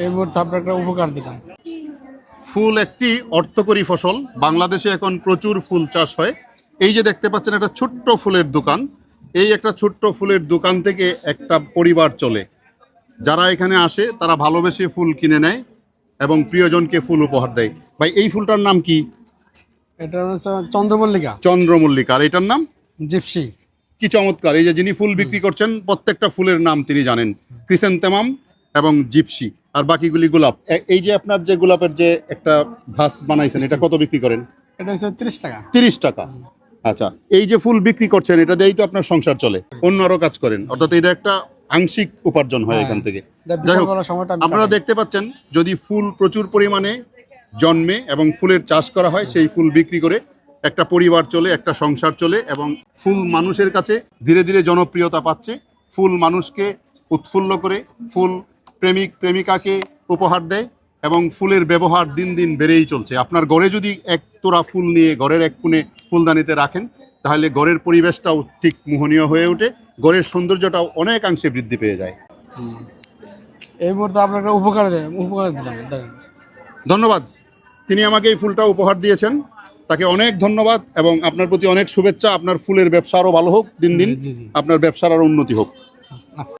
এই মুহূর্তে আপনার একটা উপকার দিলাম। ফুল একটি অর্থকরী ফসল। বাংলাদেশে এখন প্রচুর ফুল চাষ হয়। এই যে দেখতে পাচ্ছেন একটা ছোট্ট ফুলের দোকান, এই একটা ছোট্ট ফুলের দোকান থেকে একটা পরিবার চলে। যারা এখানে আসে তারা ভালোবেসে ফুল কিনে নেয় এবং প্রিয়জনকে ফুল উপহার দেয়। ভাই, এই ফুলটার নাম কি? এটা হচ্ছে চন্দ্রমল্লিকা। চন্দ্রমল্লিকা। আর এটার নাম? জিপসি। কি চমৎকার! এই যে যিনি ফুল বিক্রি করছেন প্রত্যেকটা ফুলের নাম তিনি জানেন, ক্রিসেন্থেমাম এবং জিপসি, আর বাকিগুলি গোলাপ। এই যে আপনার যে গোলাপের যে একটা ভাস বানাইছেন, এটা কত বিক্রি করেন? এটা হচ্ছে 30 টাকা। 30 টাকা। আচ্ছা, এই যে ফুল বিক্রি করছেন এটা দিয়েই তো আপনার সংসার চলে, অন্য আরো কাজ করেন, অর্থাৎ এটা একটা আংশিক উপার্জন হয় এখান থেকে। যাই হোক, আপনারা দেখতে পাচ্ছেন যদি ফুল প্রচুর পরিমাণে জন্মে এবং ফুলের চাষ করা হয়, সেই ফুল বিক্রি করে একটা পরিবার চলে, একটা সংসার চলে, এবং ফুল মানুষের কাছে ধীরে ধীরে জনপ্রিয়তা পাচ্ছে। ফুল মানুষকে উৎফুল্ল করে, ফুল প্রেমিক প্রেমিকাকে উপহার দেয়, এবং ফুলের ব্যবহার দিন দিন বেড়েই চলছে। আপনার ঘরে যদি এক তোড়া ফুল নিয়ে ঘরের এক কোণে ফুলদানিতে রাখেন, তাহলে ঘরের পরিবেশটাও ঠিক মোহনীয় হয়ে ওঠে, ঘরের সৌন্দর্যটাও অনেকাংশে বৃদ্ধি পেয়ে যায়। এই মুহূর্তে আপনাকে উপকার দিলাম। ধন্যবাদ। তিনি আমাকে এই ফুলটা উপহার দিয়েছেন, তাকে অনেক ধন্যবাদ, এবং আপনার প্রতি অনেক শুভেচ্ছা। আপনার ফুলের ব্যবসা আরও ভালো হোক, দিন দিন আপনার ব্যবসার আরও উন্নতি হোক।